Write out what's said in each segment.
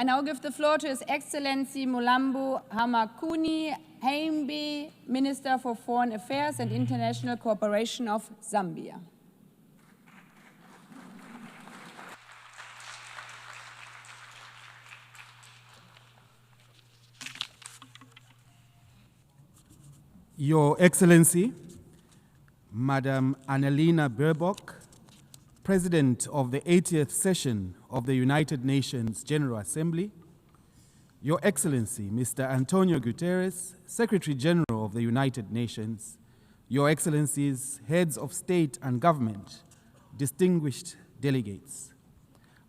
I now give the floor to His Excellency Mulambo Hamakuni, Haimbe, Minister for Foreign Affairs and International Cooperation of Zambia. Your Excellency, Madam Annalena Baerbock, President of the 80th session of the United Nations General Assembly, Your Excellency, Mr. Antonio Guterres, Secretary General of the United Nations, Your Excellencies, Heads of State and Government, distinguished delegates.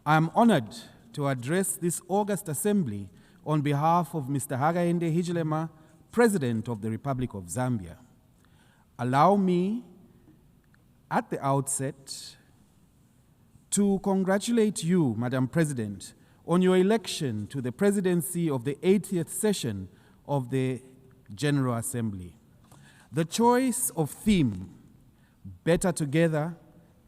I am honored to address this August Assembly on behalf of Mr. Hakainde Hichilema, President of the Republic of Zambia. Allow me, at the outset, to congratulate you, Madam President, on your election to the presidency of the 80th session of the General Assembly. The choice of theme, Better Together,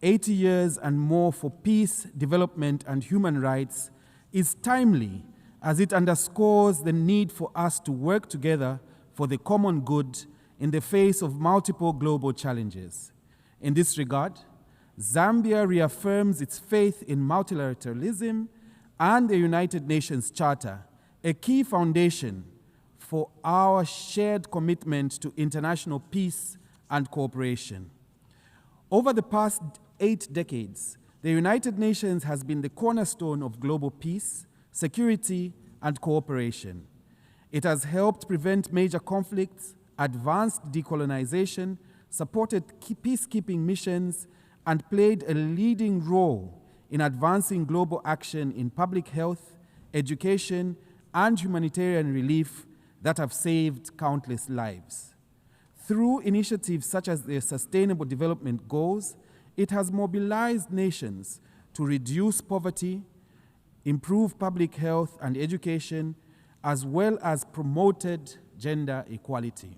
80 years and more for peace, development, and human rights, is timely as it underscores the need for us to work together for the common good in the face of multiple global challenges. In this regard, Zambia reaffirms its faith in multilateralism and the United Nations Charter, a key foundation for our shared commitment to international peace and cooperation. Over the past 8 decades, the United Nations has been the cornerstone of global peace, security, and cooperation. It has helped prevent major conflicts, advanced decolonization, supported peacekeeping missions, and played a leading role in advancing global action in public health, education, and humanitarian relief that have saved countless lives. Through initiatives such as the Sustainable Development Goals, it has mobilized nations to reduce poverty, improve public health and education, as well as promoted gender equality.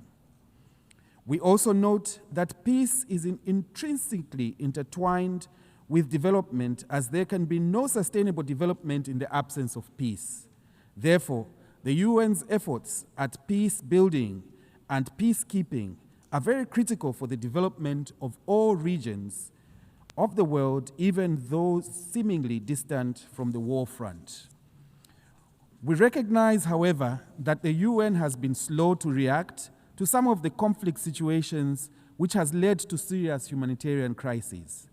We also note that peace is intrinsically intertwined with development, as there can be no sustainable development in the absence of peace. Therefore, the UN's efforts at peace building and peacekeeping are very critical for the development of all regions of the world, even those seemingly distant from the war front. We recognize, however, that the UN has been slow to react to some of the conflict situations which has led to serious humanitarian crises.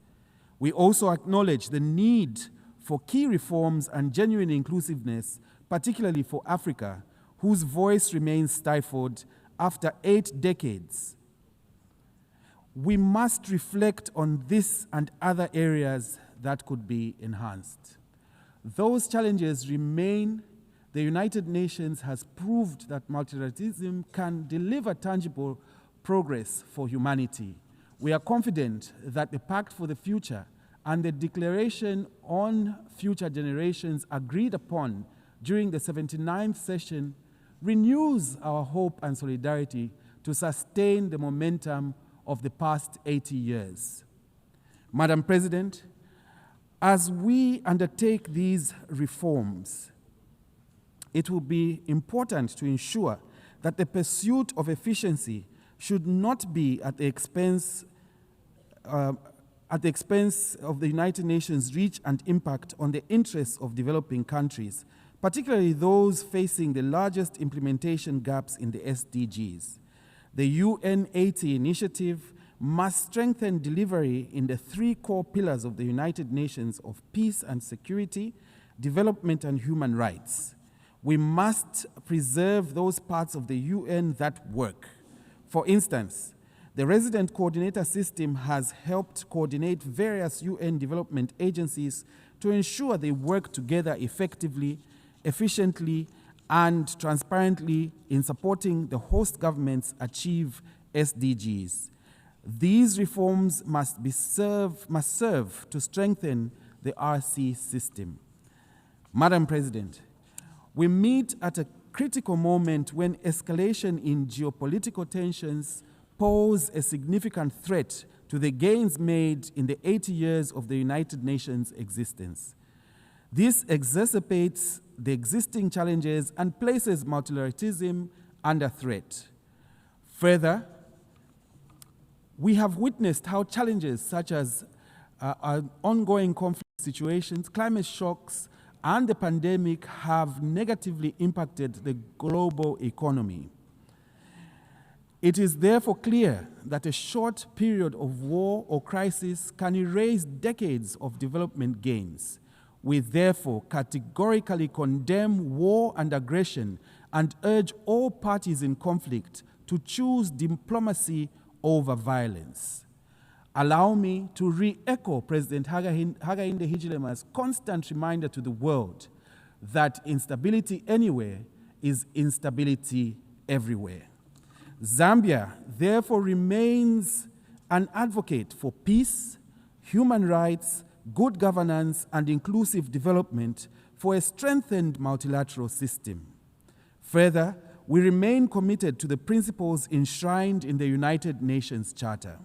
We also acknowledge the need for key reforms and genuine inclusiveness, particularly for Africa, whose voice remains stifled after 8 decades. We must reflect on this and other areas that could be enhanced. Those challenges remain. The United Nations has proved that multilateralism can deliver tangible progress for humanity. We are confident that the Pact for the Future and the Declaration on Future Generations agreed upon during the 79th session renews our hope and solidarity to sustain the momentum of the past 80 years. Madam President, as we undertake these reforms, it will be important to ensure that the pursuit of efficiency should not be at the expense of the United Nations' reach and impact on the interests of developing countries, particularly those facing the largest implementation gaps in the SDGs. The UN 80 initiative must strengthen delivery in the 3 core pillars of the United Nations of peace and security, development and human rights. We must preserve those parts of the UN that work. For instance, the resident coordinator system has helped coordinate various UN development agencies to ensure they work together effectively, efficiently, and transparently in supporting the host governments achieve SDGs. These reforms must serve to strengthen the RC system. Madam President, we meet at a critical moment when escalation in geopolitical tensions pose a significant threat to the gains made in the 80 years of the United Nations existence. This exacerbates the existing challenges and places multilateralism under threat. Further, we have witnessed how challenges such as ongoing conflict situations, climate shocks, and the pandemic have negatively impacted the global economy. It is therefore clear that a short period of war or crisis can erase decades of development gains. We therefore categorically condemn war and aggression and urge all parties in conflict to choose diplomacy over violence. Allow me to re-echo President Hakainde Hichilema's constant reminder to the world that instability anywhere is instability everywhere. Zambia therefore remains an advocate for peace, human rights, good governance, and inclusive development for a strengthened multilateral system. Further, we remain committed to the principles enshrined in the United Nations Charter.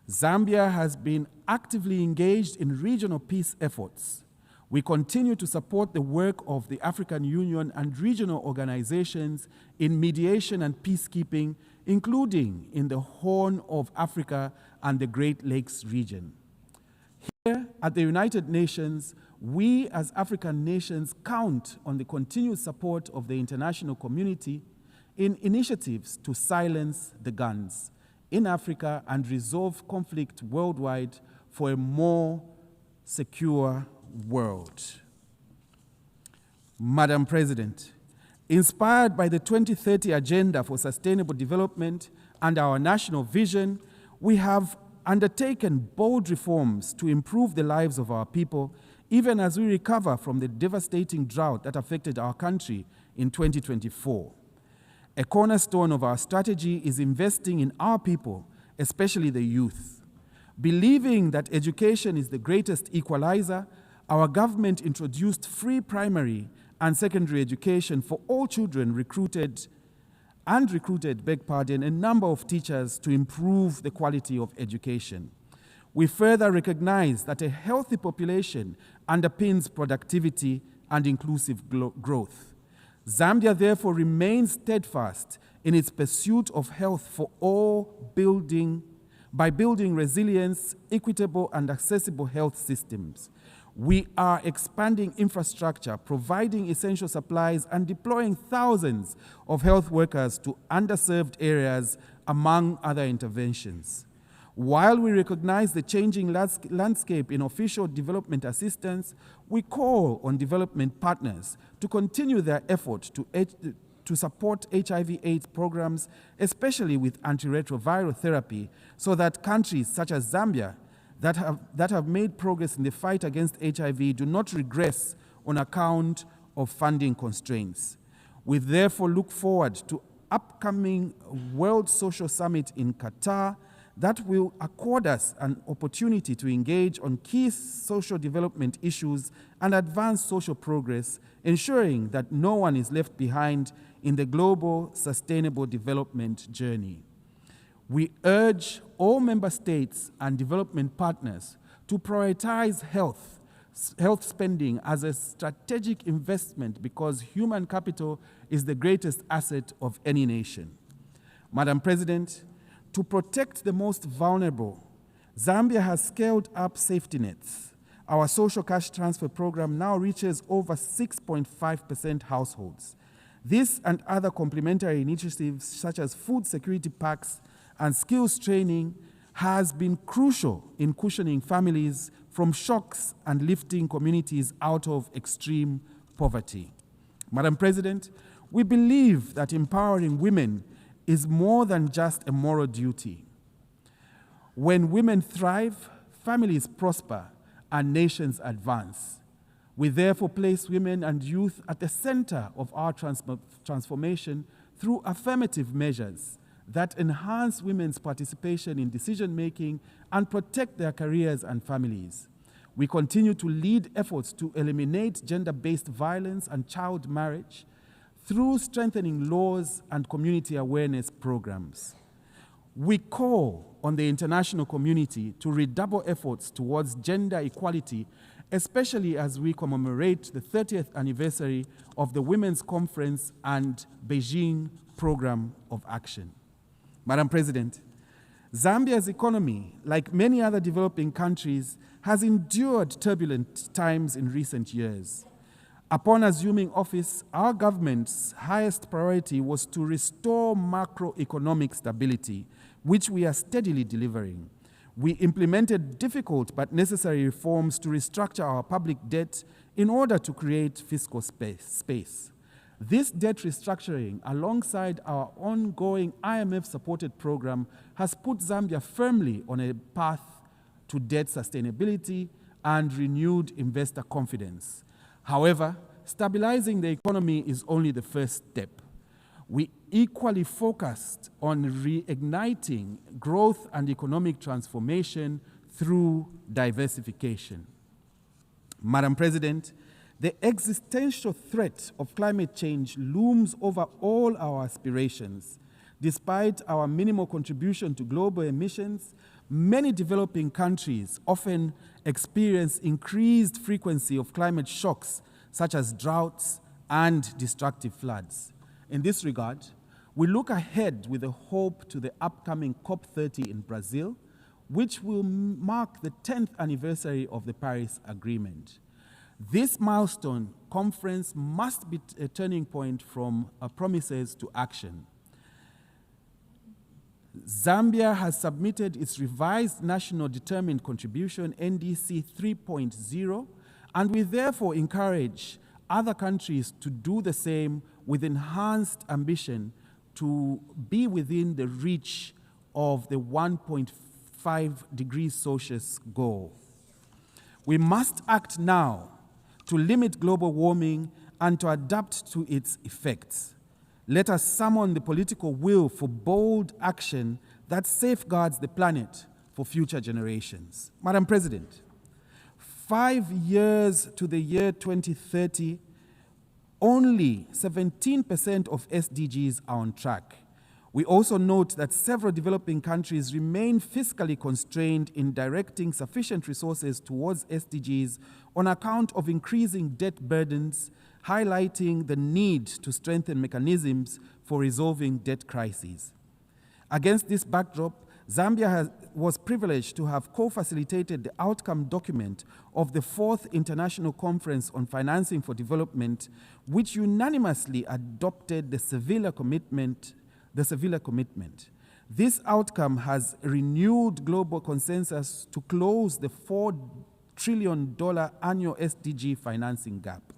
Zambia has been actively engaged in regional peace efforts. We continue to support the work of the African Union and regional organizations in mediation and peacekeeping, including in the Horn of Africa and the Great Lakes region. Here at the United Nations, we as African nations count on the continued support of the international community in initiatives to silence the guns in Africa and resolve conflict worldwide for a more secure world. Madam President, inspired by the 2030 Agenda for Sustainable Development and our national vision, we have undertaken bold reforms to improve the lives of our people, even as we recover from the devastating drought that affected our country in 2024. A cornerstone of our strategy is investing in our people, especially the youth. Believing that education is the greatest equalizer, our government introduced free primary and secondary education for all children, recruited a number of teachers to improve the quality of education. We further recognize that a healthy population underpins productivity and inclusive growth. Zambia therefore remains steadfast in its pursuit of health for all by building resilience, equitable and accessible health systems. We are expanding infrastructure, providing essential supplies, and deploying thousands of health workers to underserved areas, among other interventions. While we recognize the changing landscape in official development assistance, we call on development partners to continue their effort to support HIV/AIDS programs, especially with antiretroviral therapy, so that countries such as Zambia that have made progress in the fight against HIV do not regress on account of funding constraints. We therefore look forward to upcoming World Social Summit in Qatar that will accord us an opportunity to engage on key social development issues and advance social progress, ensuring that no one is left behind in the global sustainable development journey. We urge all member states and development partners to prioritize health spending as a strategic investment because human capital is the greatest asset of any nation. Madam President, to protect the most vulnerable, Zambia has scaled up safety nets. Our social cash transfer program now reaches over 6.5% households. This and other complementary initiatives such as food security packs and skills training has been crucial in cushioning families from shocks and lifting communities out of extreme poverty. Madam President, we believe that empowering women is more than just a moral duty. When women thrive, families prosper and nations advance. We therefore place women and youth at the center of our transformation through affirmative measures that enhance women's participation in decision-making and protect their careers and families. We continue to lead efforts to eliminate gender-based violence and child marriage through strengthening laws and community awareness programs. We call on the international community to redouble efforts towards gender equality, especially as we commemorate the 30th anniversary of the Women's Conference and Beijing Program of Action. Madam President, Zambia's economy, like many other developing countries, has endured turbulent times in recent years. Upon assuming office, our government's highest priority was to restore macroeconomic stability, which we are steadily delivering. We implemented difficult but necessary reforms to restructure our public debt in order to create fiscal space. This debt restructuring, alongside our ongoing IMF-supported program, has put Zambia firmly on a path to debt sustainability and renewed investor confidence. However, stabilizing the economy is only the first step. We equally focused on reigniting growth and economic transformation through diversification. Madam President, the existential threat of climate change looms over all our aspirations. Despite our minimal contribution to global emissions, many developing countries often experience increased frequency of climate shocks, such as droughts and destructive floods. In this regard, we look ahead with a hope to the upcoming COP30 in Brazil, which will mark the 10th anniversary of the Paris Agreement. This milestone conference must be a turning point from promises to action. Zambia has submitted its revised National Determined Contribution, NDC 3.0, and we therefore encourage other countries to do the same with enhanced ambition to be within the reach of the 1.5 degrees Celsius goal. We must act now to limit global warming and to adapt to its effects. Let us summon the political will for bold action that safeguards the planet for future generations. Madam President, 5 years to the year 2030, only 17% of SDGs are on track. We also note that several developing countries remain fiscally constrained in directing sufficient resources towards SDGs on account of increasing debt burdens, highlighting the need to strengthen mechanisms for resolving debt crises. Against this backdrop, Zambia was privileged to have co-facilitated the outcome document of the 4th International Conference on Financing for Development, which unanimously adopted the Sevilla Commitment. This outcome has renewed global consensus to close the $4 trillion annual SDG financing gap.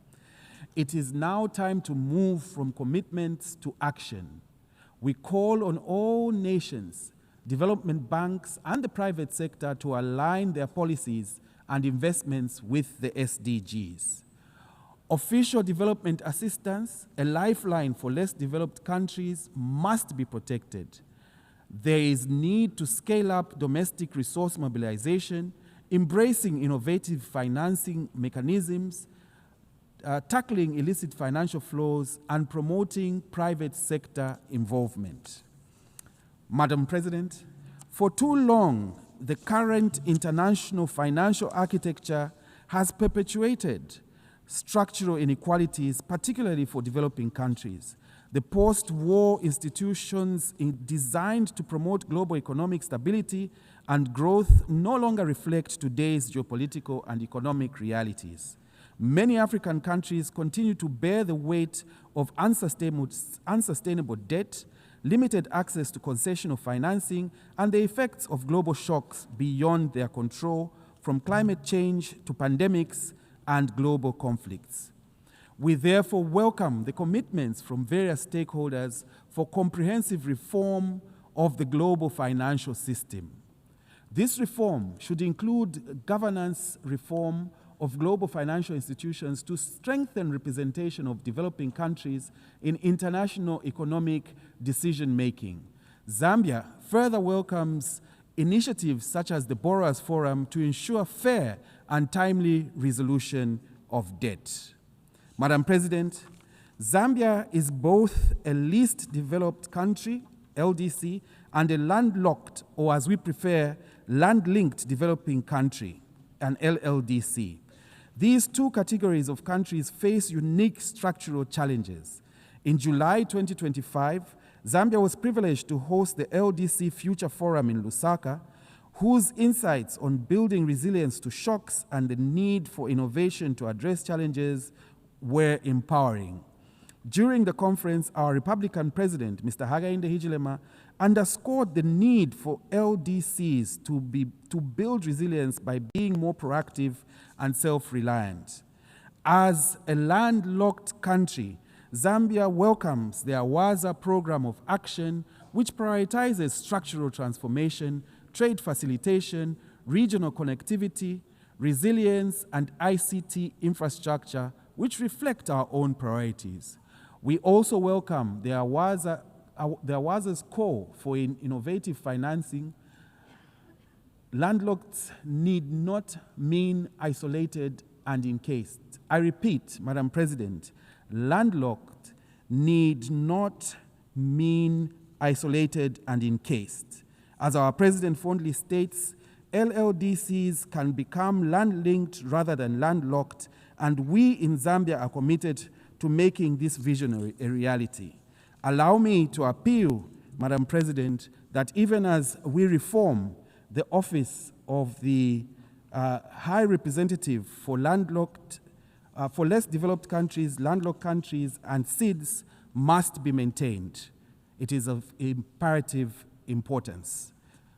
It is now time to move from commitments to action. We call on all nations, development banks, and the private sector to align their policies and investments with the SDGs. Official development assistance, a lifeline for less developed countries, must be protected. There is need to scale up domestic resource mobilization, embracing innovative financing mechanisms, tackling illicit financial flows, and promoting private sector involvement. Madam President, for too long, the current international financial architecture has perpetuated structural inequalities, particularly for developing countries. The post-war institutions designed to promote global economic stability and growth no longer reflect today's geopolitical and economic realities. Many African countries continue to bear the weight of unsustainable debt, limited access to concessional financing, and the effects of global shocks beyond their control, from climate change to pandemics and global conflicts. We therefore welcome the commitments from various stakeholders for comprehensive reform of the global financial system. This reform should include governance reform of global financial institutions to strengthen representation of developing countries in international economic decision-making. Zambia further welcomes initiatives such as the Borrowers Forum to ensure fair and timely resolution of debt. Madam President, Zambia is both a least developed country, LDC, and a landlocked, or as we prefer, land-linked developing country, an LLDC. These two categories of countries face unique structural challenges. In July 2025, Zambia was privileged to host the LDC Future Forum in Lusaka, whose insights on building resilience to shocks and the need for innovation to address challenges were empowering. During the conference, our Republican President, Mr. Haimbe Hichilema, underscored the need for LDCs to build resilience by being more proactive and self-reliant. As a landlocked country, Zambia welcomes the AWAZA program of action, which prioritizes structural transformation, trade facilitation, regional connectivity, resilience, and ICT infrastructure, which reflect our own priorities. We also welcome the AWAZA's call for innovative financing. Landlocked need not mean isolated and encased. I repeat, Madam President, landlocked need not mean isolated and encased. As our President fondly states, LLDCs can become land-linked rather than landlocked, and we in Zambia are committed to making this vision a reality. Allow me to appeal, Madam President, that even as we reform the office of the High Representative for landlocked, for less developed countries, landlocked countries, and SIDS must be maintained. It is of imperative importance.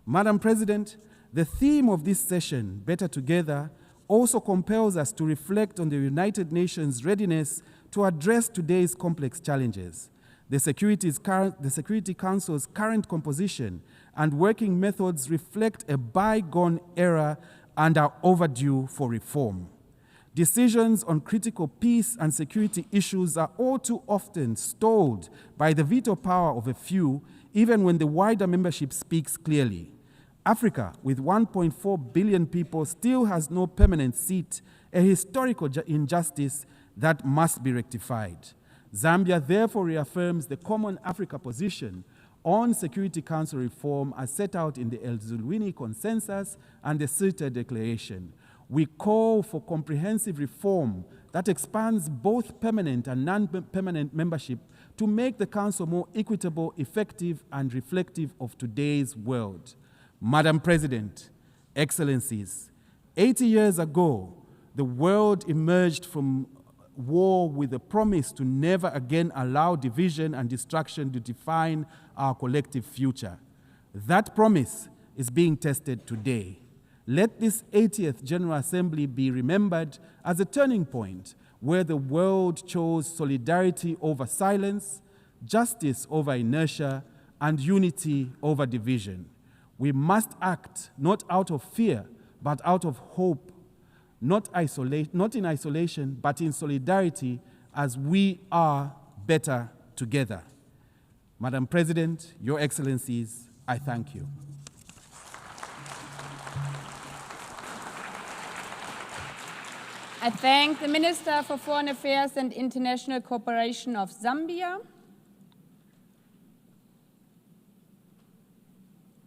Madam President, the theme of this session, Better Together, also compels us to reflect on the United Nations' readiness to address today's complex challenges. The Security Council's current composition and working methods reflect a bygone era and are overdue for reform. Decisions on critical peace and security issues are all too often stalled by the veto power of a few, even when the wider membership speaks clearly. Africa, with 1.4 billion people, still has no permanent seat, a historical injustice that must be rectified. Zambia therefore reaffirms the Common Africa position on Security Council reform as set out in the El Zulwini Consensus and the Sirte Declaration. We call for comprehensive reform that expands both permanent and non-permanent membership to make the Council more equitable, effective, and reflective of today's world. Madam President, Excellencies, 80 years ago, the world emerged from war with a promise to never again allow division and destruction to define our collective future. That promise is being tested today. Let this 80th General Assembly be remembered as a turning point where the world chose solidarity over silence, justice over inertia, and unity over division. We must act not out of fear, but out of hope, not in isolation, but in solidarity, as we are better together. Madam President, Your Excellencies, I thank you. I thank the Minister for Foreign Affairs and International Cooperation of Zambia.